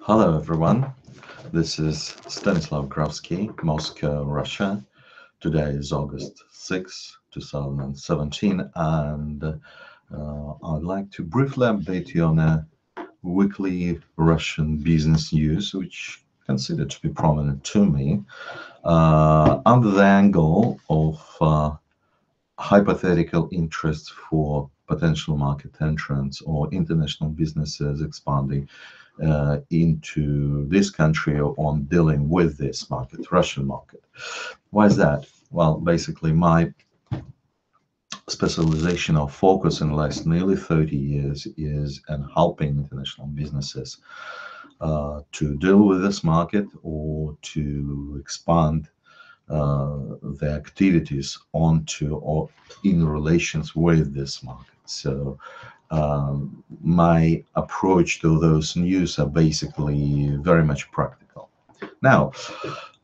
Hello everyone, this is Stanislav Grafski, Moscow, Russia. Today is August 6, 2017, and I'd like to briefly update you on a weekly Russian business news, which considered to be prominent to me, under the angle of hypothetical interest for potential market entrants or international businesses expanding into this country on dealing with this market, Russian market. Why is that? Well, basically, my specialization or focus in the last nearly 30 years is in helping international businesses to deal with this market or to expand the activities onto or in relations with this market. So my approach to those news are basically very much practical. Now,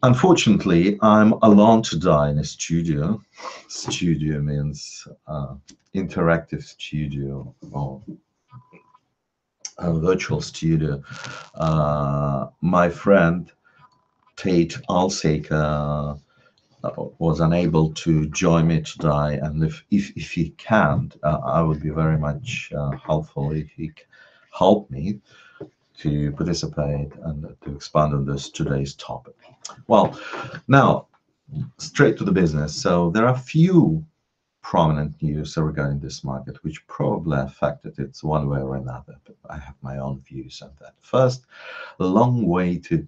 unfortunately, I'm alone today in a studio. Studio means interactive studio or a virtual studio. My friend Tate Ulsaker was unable to join me today, and if he can't, I would be very much helpful if he help me to participate and to expand on this today's topic. Well, now straight to the business. So there are few prominent news regarding this market, which probably affected it one way or another, but I have my own views on that. First, long-awaited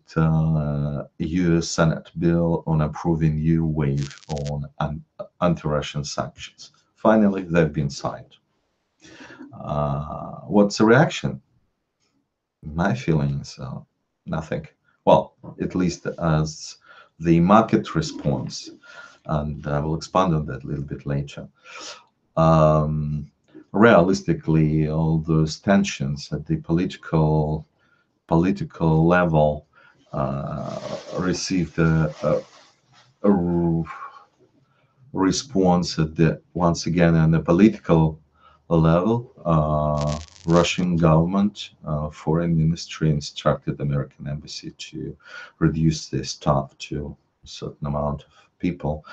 US Senate bill on approving new wave on anti-Russian sanctions. Finally, they've been signed. What's the reaction? My feelings are nothing. Well, at least as the market response, and I will expand on that a little bit later. Realistically, all those tensions at the political level received a response at the once again on the political level. Russian government, foreign ministry instructed American embassy to reduce their staff to a certain amount of people.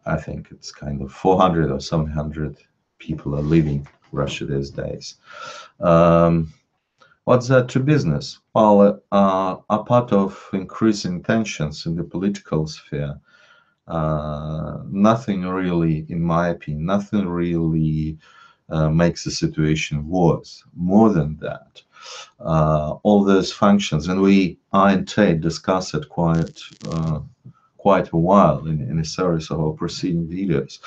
I think it's kind of 400 or 700 people are leaving Russia these days. What's that to business? Well, a part of increasing tensions in the political sphere, nothing really, in my opinion, nothing really makes the situation worse. More than that, all those functions, and I and Tate discussed it quite a while in a series of our preceding videos.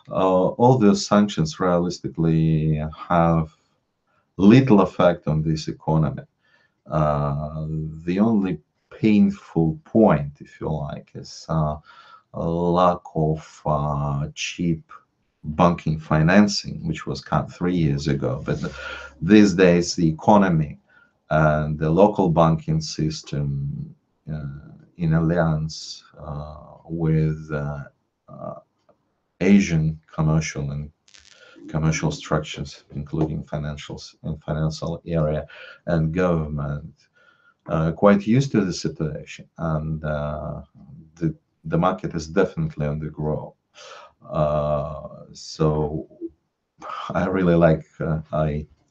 All those sanctions realistically have little effect on this economy. The only painful point, if you like, is a lack of cheap banking financing, which was cut 3 years ago. But these days, the economy and the local banking system in alliance with Asian commercial structures, including financials and financial area and government, quite used to the situation, and the market is definitely on the grow. So I really like.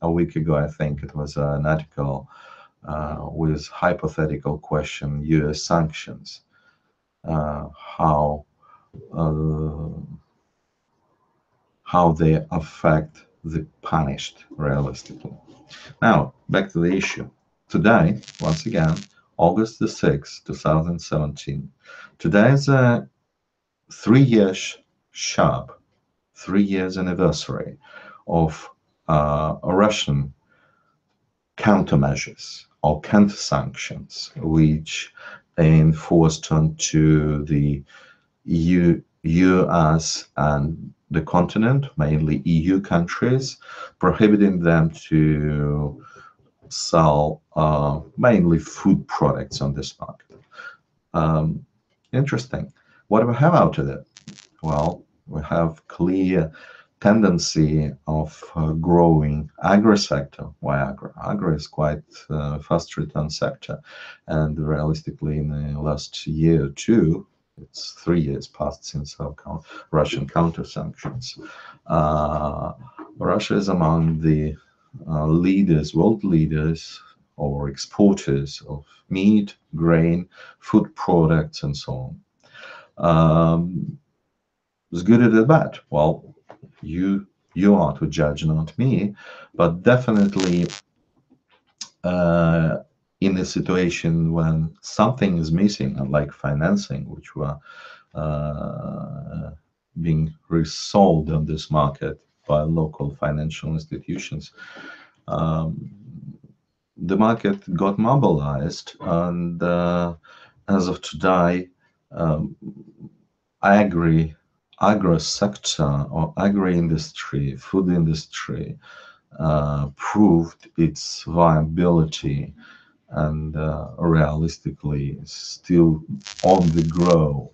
A week ago, I think it was an article with hypothetical question: U.S. sanctions, how they affect the punished realistically. Now, back to the issue. Today, once again, August the 6th, 2017. Today is a 3 year sharp 3 years anniversary of Russian countermeasures or counter sanctions, which enforced onto the US and the continent, mainly EU countries, prohibiting them to sell mainly food products on this market. Interesting. What do we have out of it? Well, we have clear tendency of growing agri sector. Why agri? Agri is quite fast return sector, and realistically, in the last year or two, it's 3 years past since our Russian counter sanctions. Russia is among the leaders, world leaders, or exporters of meat, grain, food products, and so on. Is good or bad? Well, you are to judge, not me, but definitely in a situation when something is missing, unlike financing, which were being resold on this market by local financial institutions, the market got mobilized, and as of today, agro sector or agri industry, food industry, proved its viability, and realistically still on the grow.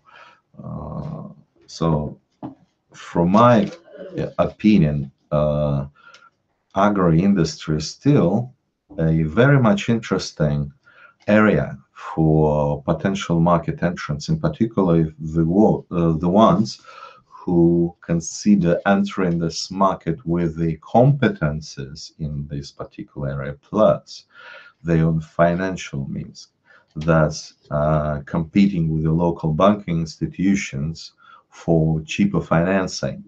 So from my opinion, agri industry is still a very much interesting area for potential market entrants, in particular the ones who consider entering this market with the competences in this particular area, plus their own financial means, thus competing with the local banking institutions for cheaper financing.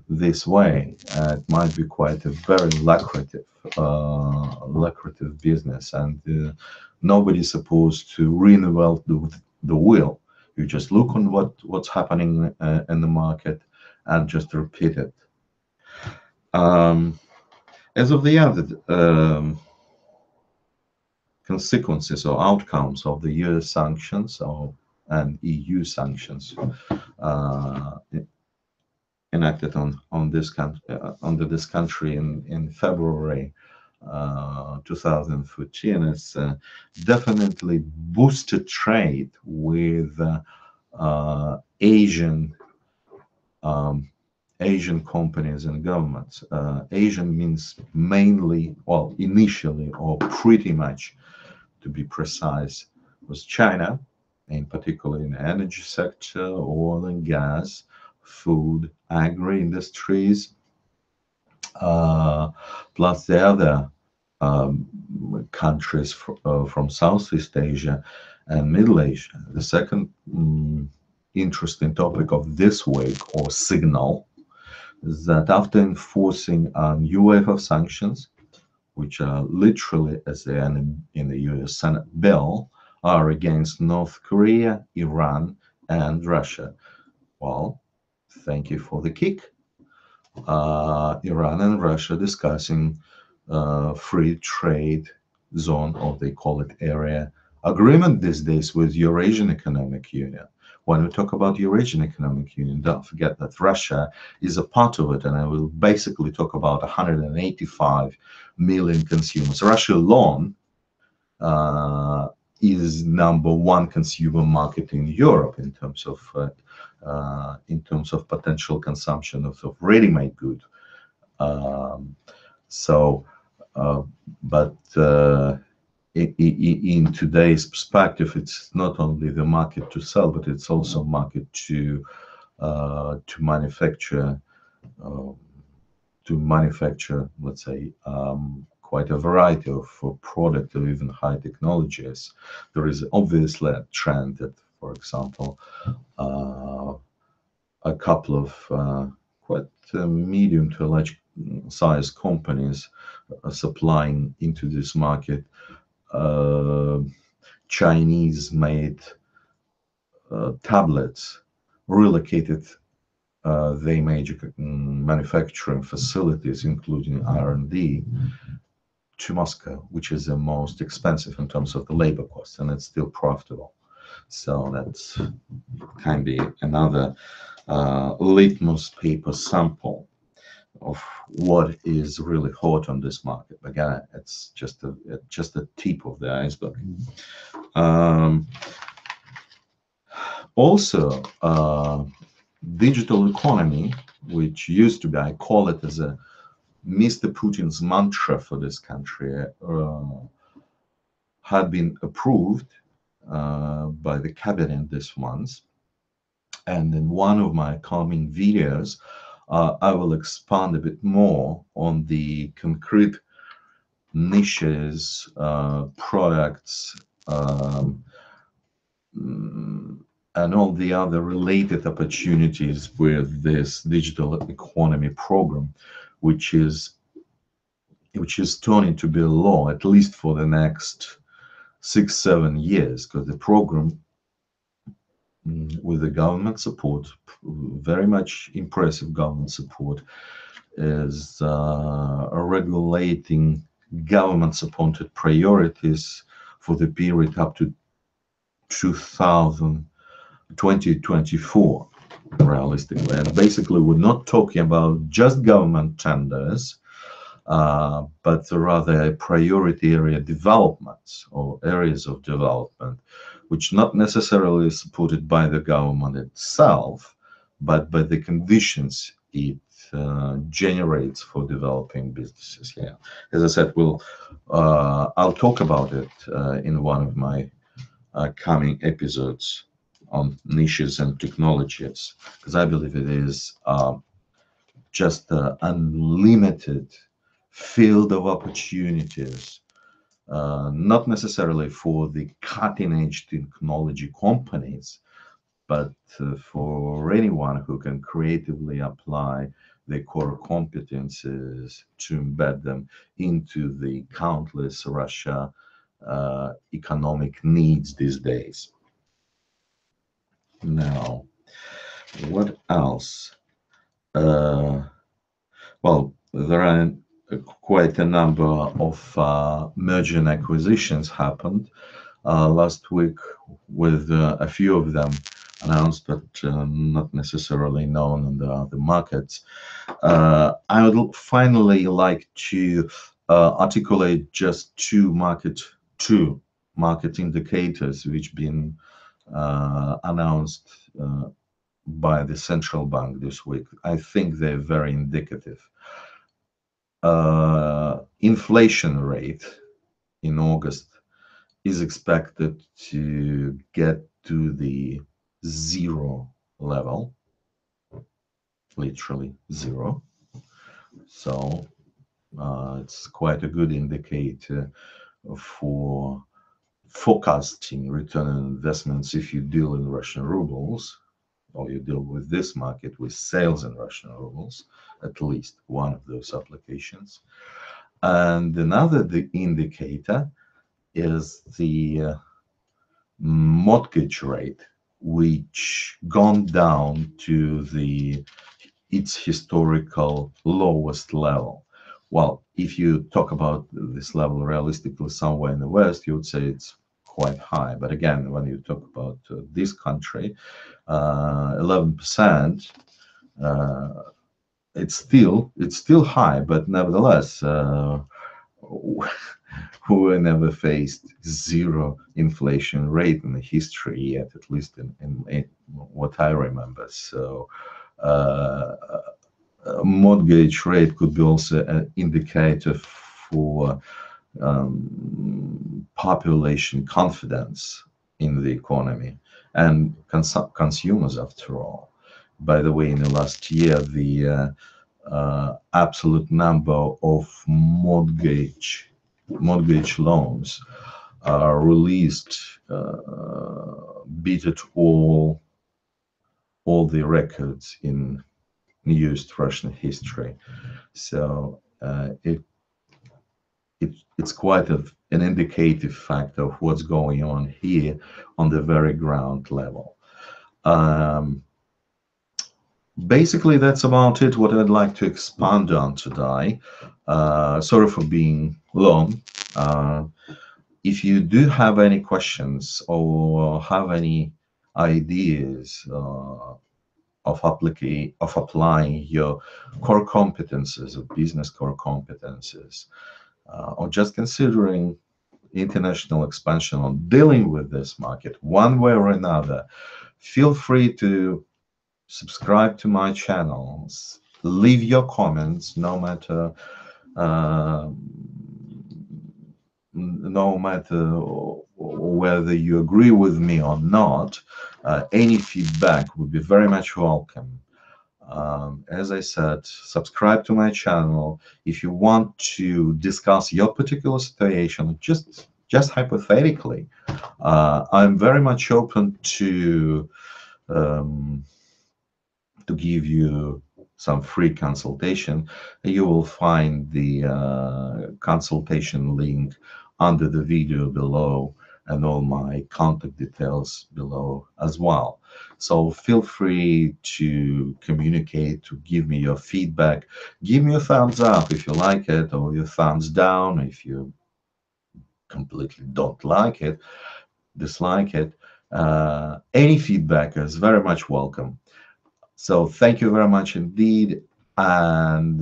This way, it might be quite a very lucrative business, and nobody's supposed to reinvent the wheel. You just look on what's happening in the market and just repeat it. As of the other consequences or outcomes of the US sanctions and EU sanctions enacted on this under this country in February 2014, it's definitely boosted trade with Asian companies and governments. Asian means mainly, well, initially, or pretty much, to be precise, was China, in particular in the energy sector, oil and gas, food, agri industries, plus the other countries from Southeast Asia and Middle Asia. The second interesting topic of this week, or signal, is that after enforcing a new wave of sanctions, which are literally, as they are in the US Senate bill, are against North Korea, Iran, and Russia. Well, thank you for the kick. Iran and Russia discussing free trade zone, or they call it area agreement these days, with Eurasian Economic Union. When we talk about Eurasian Economic Union, don't forget that Russia is a part of it, and I will basically talk about 185 million consumers. Russia alone is #1 consumer market in Europe in terms of potential consumption of ready-made goods. But in today's perspective, it's not only the market to sell, but it's also market to manufacture. Let's say, quite a variety of product or even high technologies. There is obviously a trend that, for example, a couple of quite medium to large size companies are supplying into this market Chinese-made tablets, relocated their major manufacturing facilities, including R&D, to Moscow, which is the most expensive in terms of the labor costs, and it's still profitable. So that's can be another litmus paper sample of what is really hot on this market. Again, it's just a tip of the iceberg. Also, digital economy which used to be, I call it as a Mr. Putin's mantra for this country, had been approved by the cabinet this month. And in one of my coming videos, I will expand a bit more on the concrete niches, products, and all the other related opportunities with this digital economy program, which is turning to be a law, at least for the next 6-7 years, because the program, with the government support, very much impressive government support, is regulating government-supported priorities for the period up to 2024, realistically. And basically, we're not talking about just government tenders, but rather priority area developments or areas of development, which not necessarily supported by the government itself, but by the conditions it generates for developing businesses. Yeah, as I said, I'll talk about it in one of my coming episodes on niches and technologies, because I believe it is just an unlimited field of opportunities, not necessarily for the cutting-edge technology companies, but for anyone who can creatively apply their core competences to embed them into the countless Russia economic needs these days. Now, what else? Well, there are quite a number of merger and acquisitions happened last week, with a few of them announced but not necessarily known in the other markets. I would finally like to articulate just two market indicators which been announced by the central bank this week. I think they're very indicative. Inflation rate in August is expected to get to the zero level, literally zero. So it's quite a good indicator for forecasting return on investments if you deal in Russian rubles, or you deal with this market with sales in Russian rubles, at least one of those applications. And another indicator is the mortgage rate, which gone down to its historical lowest level. Well, if you talk about this level realistically somewhere in the West, you would say it's quite high. But again, when you talk about this country, 11%, it's still high, but nevertheless, we never faced zero inflation rate in the history yet, at least in what I remember. So mortgage rate could be also an indicator for population confidence in the economy and consumers, after all. By the way, in the last year, the absolute number of mortgage loans released beat all the records in used Russian history. So it's quite an indicative factor of what's going on here on the very ground level. Basically, that's about it, what I'd like to expand on today. Sorry for being long. If you do have any questions or have any ideas of applying your core competences, of business core competences, or just considering international expansion or dealing with this market one way or another, feel free to subscribe to my channels, leave your comments, no matter uh, whether you agree with me or not. Any feedback would be very much welcome. As I said, subscribe to my channel. If you want to discuss your particular situation, just hypothetically, I'm very much open um, to give you some free consultation. You will find the consultation link under the video below, and all my contact details below as well. So feel free to communicate, to give me your feedback. Give me a thumbs up if you like it, or your thumbs down if you completely don't like it, dislike it. Any feedback is very much welcome. So thank you very much indeed, and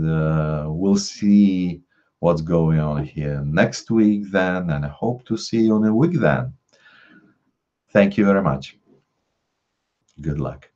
we'll see what's going on here next week then, and I hope to see you in a week then. Thank you very much. Good luck.